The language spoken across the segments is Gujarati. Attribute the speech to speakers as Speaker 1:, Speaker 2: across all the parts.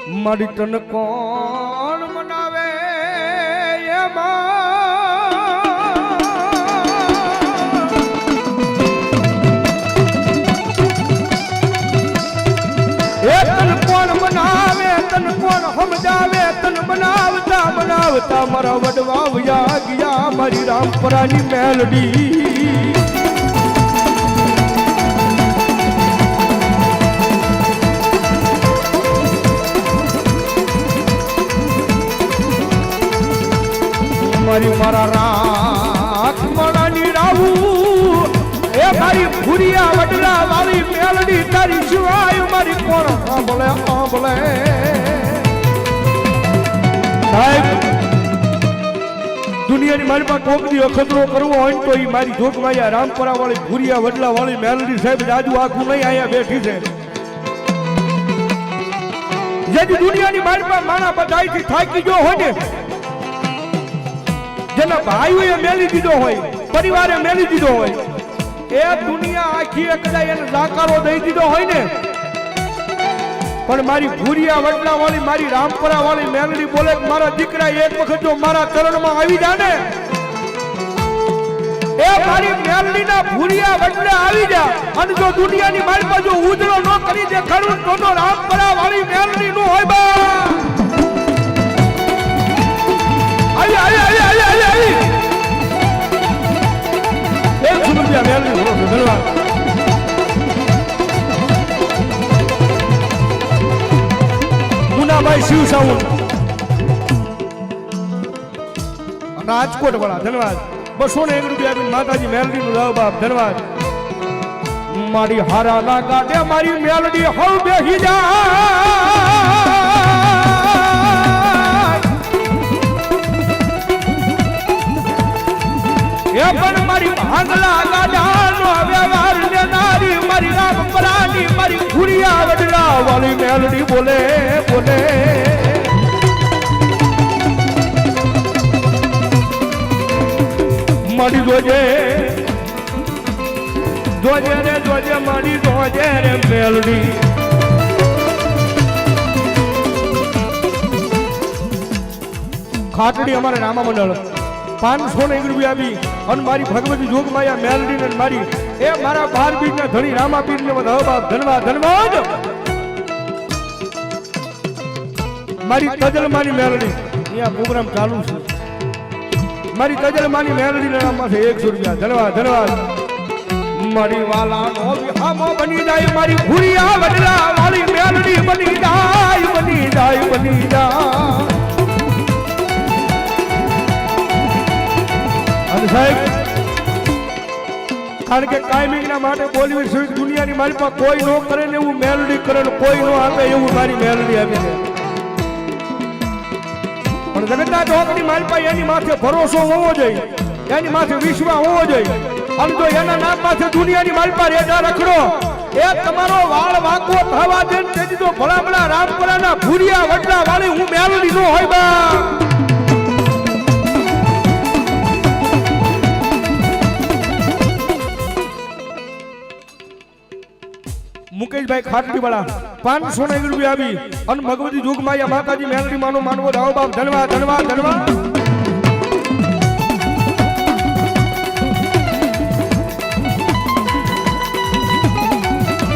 Speaker 1: મારી તન કોણ મનાવે તન કોણ મનાવે તન કોણ સમજાવે તન બનાવતા બનાવતા મારા વડવા વયા ગયા મારી રામપરાની મેલડી મારી મારા રાખમણાની રાવું એ મારી ભૂરિયા વડલા વાળી મેલડી તારી સિવાય મારી કોણ સાંભળે સાંભળે સાહેબ દુનિયાની મારી પાસે કોક દી અખતરો કરવો હોય તો એ મારી જોગમાયા રામપરા વાળી ભૂરિયા વડલા વાળી મેલડી સાહેબ આજુ આખું નહીં અહીંયા બેઠી છે જેથી દુનિયાની મારી પાસે માણા બધાઈથી થાકી ગયો હોય ને જેના ભાઈઓએ મેલી દીધો હોય પરિવારે મેલી દીધો હોય એ દુનિયા આખી કદાચ એને જાકારો દઈ દીધો હોય ને પણ મારી ભૂરિયા વડલા વાળી મારી રામપરા વાળી મેલડી બોલે કે મારા દીકરા એક વખત જો મારા ચરણમાં આવી જાય ને એ મારી મેલડીના ભૂરિયા વડલે આવી જા અને જો દુનિયાની મારી પાસે ઉજળો ન કરી દેખાડું તો રામપરા વાળી મેલડી નું હોય બા આવી આવી આવી આવી આવી આવી એક સુમરિયા મેલડી બોલો ધન્યવાદ મુનાભાઈ શિવ સાઉન્ડ રાજકોટ વાળા ધન્યવાદ 201 રૂપિયા આપીને માતાજી મેલડી નું લાવ બાપ ધન્યવાદ મારી હારા ના ગાડે મારી મેલડી હવ બેહી જા એ પણ મારી ભાંગલા ગાડાનો વ્યવહાર લેનારી મારી રામપરાની મારી ભૂરિયા વડલા વાળી મેલડી બોલે બોલે મારી જોજે જોજે રે જોજે મારી જોજે રે મેલડી ખાટડી અમારે રામા મંડળ 501 રૂપિયા આપી અને મારી ભગવતી જોગમાયા મેલડી ને મારી એ મારા 12 બીજ ના ધણી રામાપીર ને વધાવો બાપ ધન્યવાદ ધન્યવાદ મારી તજલમાની મેલડી અહીંયા પ્રોગ્રામ ચાલુ છે મારી તજલમાની મેલડી ના નામ છે 100 રૂપિયા ધન્યવાદ ધન્યવાદ મારી વાલા નો વિહામો બની જાય મારી ભૂરિયા વડલા વાળી મેલડી બની જાય બની જાય બની જાય સાહેબ કારણ કે કાયમી ના માટે બોલવી છે દુનિયાની મારી પાસે કોઈ નો કરે ને એવું મેલડી કરે કોઈ નો આપે એવું મારી મેલડી આપી છે પણ જગતના ઢોકની મારી પાસે એની માથે ભરોસો હોવો જોઈએ એની માથે વિશ્વાસ હોવો જોઈએ અને જો એના નામ માથે દુનિયાની મારી પાસે રેડા રખડો એ તમારો વાળ વાંકો થવા દે તેથી તો ભલા ભલા રામપરાના ભૂરિયા વડલા વાળી હું મેલડી નો હોય બા મુકેશભાઈ ખાટડી વાળા 501 રૂપિયા આવી અને ભગવતી જોગમાયા માતાજી મેલડી માનો માનવો રાવ બાપ ધન્યવાદ ધન્યવાદ ધન્યવાદ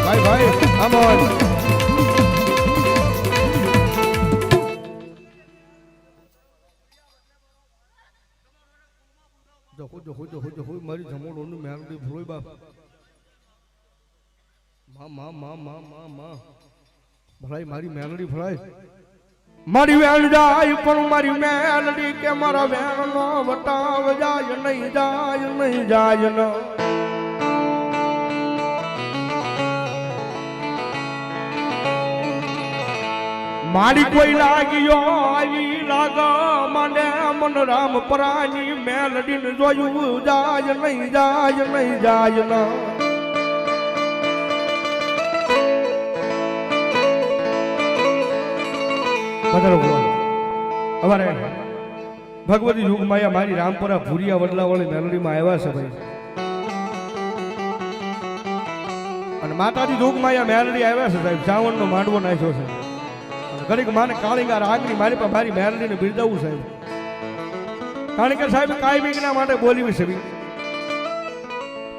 Speaker 1: ભાઈ ભાઈ આમોદ જો મારી જમોડોનું મેલડી ભૂલોય બાપ ભલાઈ મારી મેલડી ભલાઈ મારી વેણ જાય પણ મારી મેલડી કે મારા વેણ નો વટાવ જાય નહીં જાય ન મારી કોઈ લાગ્યો આવી લાગા મને મન રામપરાની મેલડી ને જોયું જાય નહીં જાય ન અમારે ભગવતી જોગમાયા મારી રામપરા ભૂરિયા વડલા વાળી મેલડીમાં આવ્યા છે ભાઈ અને માતાજી જોગમાયા મેલડી આવ્યા છે સાહેબ શ્રાવણનો માંડવો નાખ્યો છે ઘડીક માને કાળીંગા આગની મારી પાસે મારી મેલડીને બિરદાવું સાહેબ. કારણ કે સાહેબ કાયમીના માટે બોલવી છે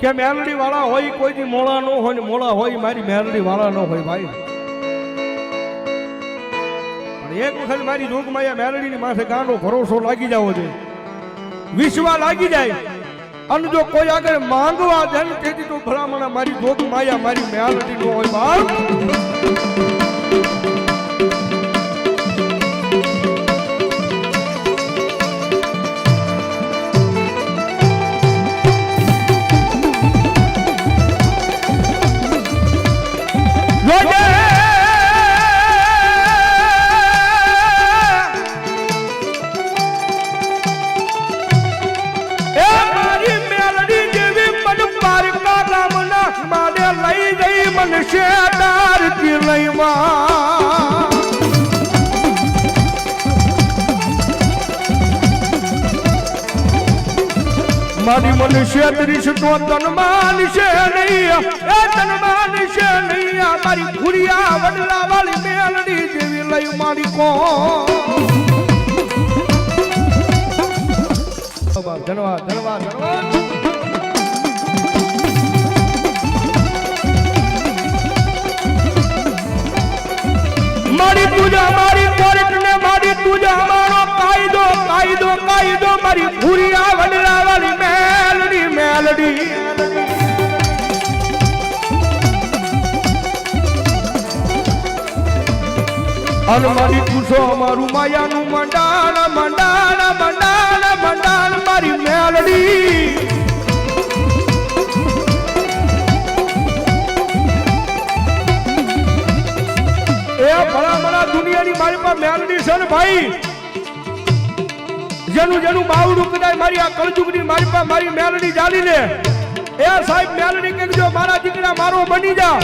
Speaker 1: કે મેલડી વાળા હોય કોઈથી મોળા ન હોય ને મોળા હોય મારી મેલડી વાળા ન હોય ભાઈ. પણ એક વખત મારી જોગમાં મેલડીની માથે ગાંડો ભરોસો લાગી જાવો જોઈએ, વિશ્વા લાગી જાય અને જો કોઈ આગળ માંગવા જાય તેથી તો ભલામણ મારી જોગ માયા મારી મેલડી નો હોય બાપ. મારી મનુષ્ય ત્રીસનો તનમાન છે નહીં, એ તનમાન છે નહીં. મારી ભૂરિયા વડલા વાળી મેલડી જેવી લઈ મારી કો ધન્યવાદ ધન્યવાદ ધન્યવાદ. મારી પૂજા મારી કોર્ટ ને મારી પૂજા મારો કાયદો કાયદો કાયદો મારી ભૂરિયા વડલા વાળી મેલડી મેલડી. અને મારી પૂછો અમારું માયાનું મંડાણ મંડાણ મંડાણ મંડાણ મારી મેલડી. ભલા દુનિયાની મારી પાસે મેલડી છે ને ભાઈ, જેનું જેનું બાવડું કદાય મારી આ કળજુગની મારી પાસે મારી મેલડી ચાલી લે. એ સાહેબ મેલડી કે જો મારા દીકરા મારો બની જા,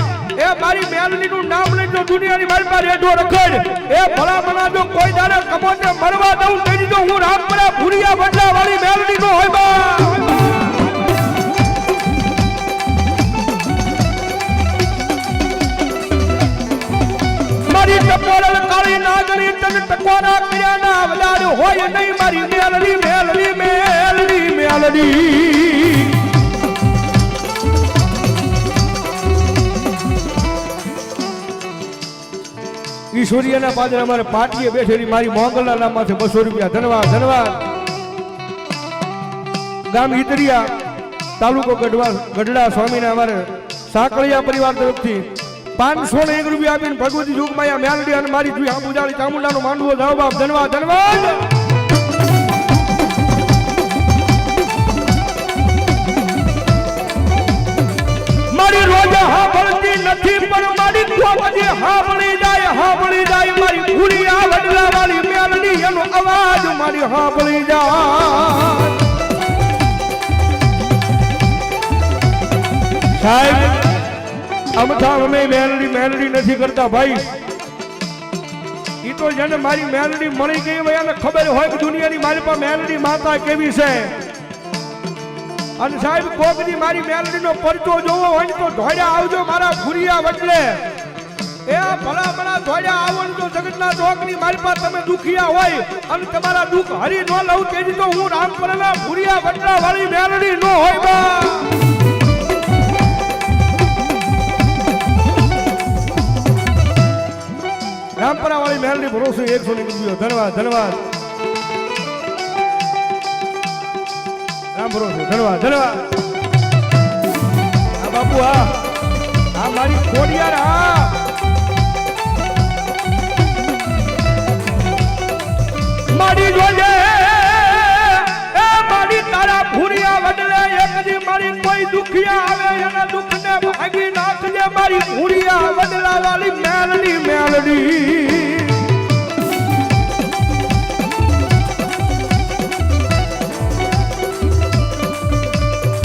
Speaker 1: એ મારી મેલડી નું નામ લઈ જો દુનિયાની મારી પાસે રેડો રખડ. એ ભલા જો કોઈ દાડે કમોને મરવા દઉં તેની તો હું રામપરા ભૂરિયા બદલા વાળી મેલડી નો હોય બા. ટકોરલ કાળી નાગણી તન ટકોરા કર્યા ના વડાડ હોય નહીં મારી મેલડી મેલડી મેલડી મેલડી. ઈશ્વરીયના પાદરે અમારે પાટીએ બેઠેલી મારી મોંગલના નામમાંથી 200 રૂપિયા ધન્યવાદ ધન્યવાદ. ગામ હિતરિયા તાલુકો ગઢડા સ્વામીના અમારે સાંકળિયા પરિવાર તરફથી 501 રૂપિયા આપીને ભગવતી જોગમાયા મેલડી અને મારી જોઈ આબુજાળી ચામુંડાનો માંડવો જાવ બાપ ધન્યવાદ ધન્યવાદ. મારી રોજ હાંભળતી નથી પણ મારી કોપજી હાંભળી જાય મારી ભૂરિયા વડલા વાળી મેલડી એનો અવાજ મારી હાંભળી જાય. સાહેબ અમથા અમે મેલડી મેલડી નથી કરતા ભાઈ. ઈ તો જેને મારી મેલડી મળી ગઈ હોય એને ખબર હોય કે દુનિયાની મારી પાસે મેલડી માતા કેવી છે. અને સાહેબ કોકની મારી મેલડી નો પરચો જોવો હોય તો ધોડ્યા આવજો મારા ભૂરિયા વડલે. એ ભલા ધોડ્યા આવો તો જગતના ચોકની મારી પાસે તમે દુખિયા હોય અને તમારા દુઃખ હરી ન લઉં તેથી તો હું રામપરાના ભૂરિયા વડલા વાળી મેલડી નો હોય બા. રામપરા વાળી મેલડી ભરોસો 100 રૂપિયા ધન્યવાદ ધન્યવાદ. રામ ભરોસો ધન્યવાદ ધન્યવાદ. આ બાપુ આ મારી ખોડિયાર આ મારી જોજે એ મારી તારા ભૂરિયા વડલે એક દી મારી કોઈ દુખિયા આવે એના દુઃખને ભાગી નાખજે મારી ભૂરિયા વડલા વાળી મેલડી મેલડી.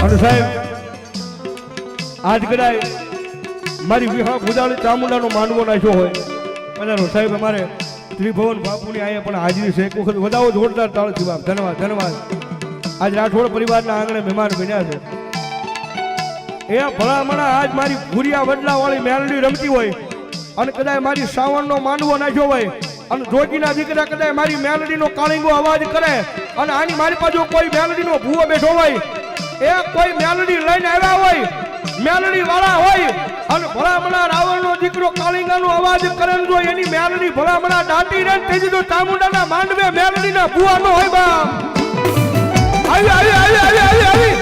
Speaker 1: અને સાહેબ આજ કદાય મારી વિહા ભુજાળી ચામુંડાનો માંડવો નાખ્યો હોય બધાનો સાહેબ અમારે ત્રિભુવન બાપુની આયા પણ હાજરી છે. એક વખત વધાવો જોરદાર તાળથી બાપ ધન્યવાદ ધન્યવાદ. આજ રાઠોડ પરિવારના આંગણે મહેમાન બન્યા છે. એ ભલામણા આજ મારી ભૂરિયા વડલા વાળી મેલડી રમતી હોય અને કદાચ મારી શ્રાવણનો માંડવો નાખ્યો હોય અને જોગીના દીકરા કદાચ મારી મેલડીનો કાળીંગો અવાજ કરે અને આની મારી પાછો કોઈ મેલડીનો ભૂવો બેઠો હોય, એ કોઈ મેલડી લઈને આવ્યા હોય, મેલડી વાળા હોય અને ભલામણા રાવણનો દીકરો કાળીંગાનો અવાજ કરે જો એની મેલડી ભલામણા દાટી રે થઈ તો ચામુંડાના માંડવે મેલડીના ભૂવા નો હોય બા આવી આવી આવી આવી આવી આવી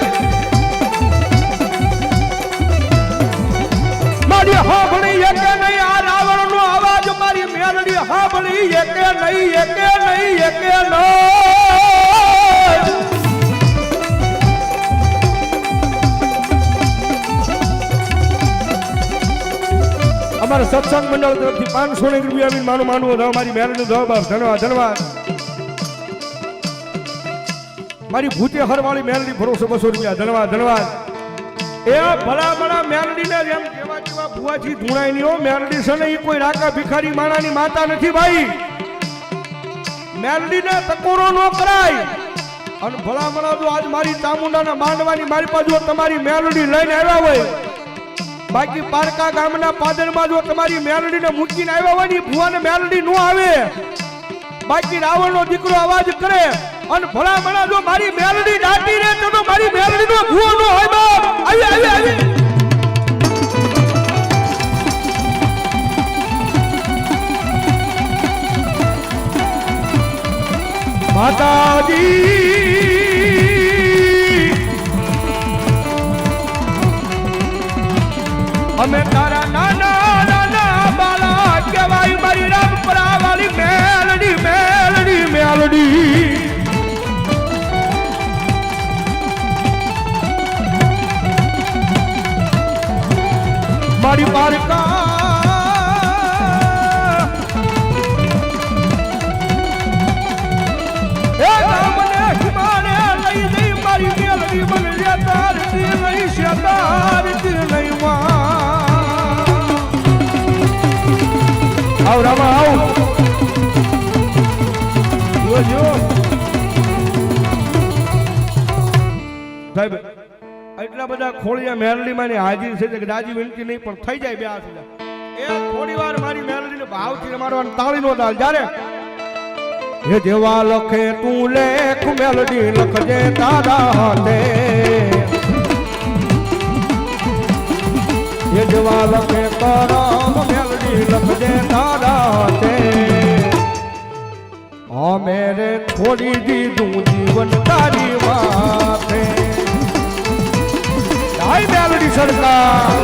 Speaker 1: મારી હાંભળી એકે નહીં આ રાવણનો અવાજ મારી મેલડી હાંભળી એકે નહીં એકે નહીં એકે નહીં અમારા સત્સંગ મંડળ તરફથી 500 રૂપિયા માનું માનવું મારી મેલડી ધન્યવાદ ધન્યવાદ મારી ભૂતે હરવાળી મેલડી ભરોસો 200 રૂપિયા ધન્યવાદ ધન્યવાદ એ ભલા ભલા મેલડી ને જેમ કેવા કેવા ભુવાજી ધૂણાઈ ની હો મેલડી છે ને એ કોઈ રાકા ભિખારી માણાની માતા નથી ભાઈ મેલડી ને તકોરો નો કરાય અને ભલા ભલા જો આજ મારી ચામુંડાના માંડવાની મારી પાછો તમારી મેલડી લઈને આવ્યા હોય બાકી પારકા ગામના પાદરમાં જો તમારી મેલડીને મૂકીને આવ્યા હોય ને ભુવાને મેલડી નો આવે બાકી રાવણનો દીકરો અવાજ કરે અને ભલા ભલા જો મારી મેલડી દાટી રે તો મારી મેલડીનો ભુવો નો હોય બાપ આવી આવી આવી માતાજી અમે તારા નાના નાના બાલા કહેવાય મારી રામપરા વાળી મેલડી મેલડી મેલડી મારી પારકા એ રામને હિમાને લઈ જઈ મારી મેલડી બન જતા રી લઈ શેતાર તી લઈ આવ રામા આવ જો સાહેબ એટલા બધા ખોળિયા મેલડી માં હાજર છે કે દાજી વિનંતી નહીં પણ થઈ જાય બે હાથ એ થોડી વાર મારી મેલડી ને ભાવથી મારવાનું તાળી નો દાલ જ્યારે હે જેવા લખે તું લેખ મેલડી લખજે તારા હાથે હે જેવા લખે કરમ મેલડી લખજે તારા હાથે મેરે છોડી દીધું જીવન તારી માથે હાય મેલડી સરકાર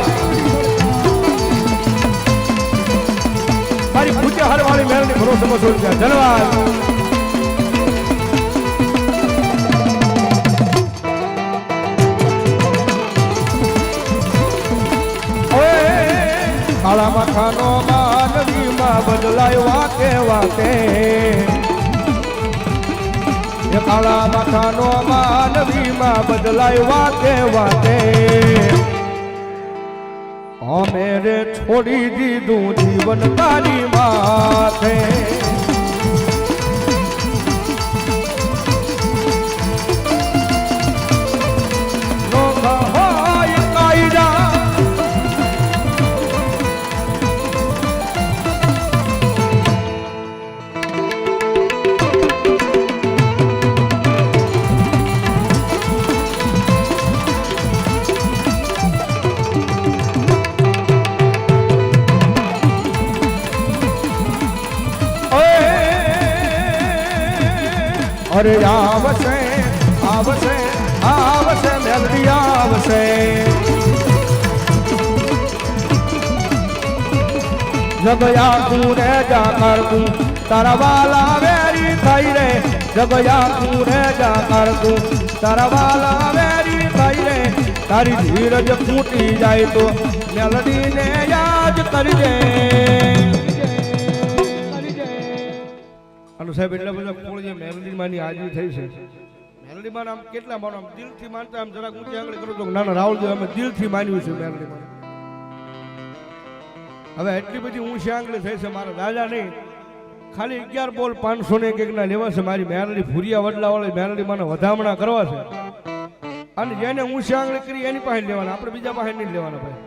Speaker 1: મારી પૂજ્ય હરવાળી મેલડી ભરોસો 200 રૂપિયા ધન્યવાદ કાળા મખાનો માનવીમાં બદલાય વાતે વાતે એ કાળા મખાનો માનવીમાં બદલાય વાતે વાતે અમે રે છોડી દીધું જીવન તારી માથે અરે આવશે આવશે આવશે મેલડી આવશે જગયા તું રે જા કર તું તારા વાલા વેરી થઈ રે જગયા તું રે જા કર તું તારા વાલા વેરી થઈ રે તારી ધીરજ ફૂટી જાય તો મેલડી ને યાદ કરજે સાહેબ એટલા બધા કોળીએ મેલડી માની હાજરી થઈ છે મેલડી માં આમ કેટલા માનો આમ દિલથી માનતા આમ જરાક ઊંચી આંગળી કરો તો નાના રાહુલજી અમે દિલથી માન્યું છે મેલડી માં હવે એટલી બધી ઊંચી આંગળી થઈ છે મારા દાદા નહીં ખાલી 11 બોલ 500 ને એક ના લેવા છે મારી મેલડી ભૂરિયા વડલા વાળી મેલડી માં વધામણા કરવા છે અને જેને ઊંચી આંગળી કરી એની પાસે લેવાના આપણે બીજા પાસે નહીં લેવાના ભાઈ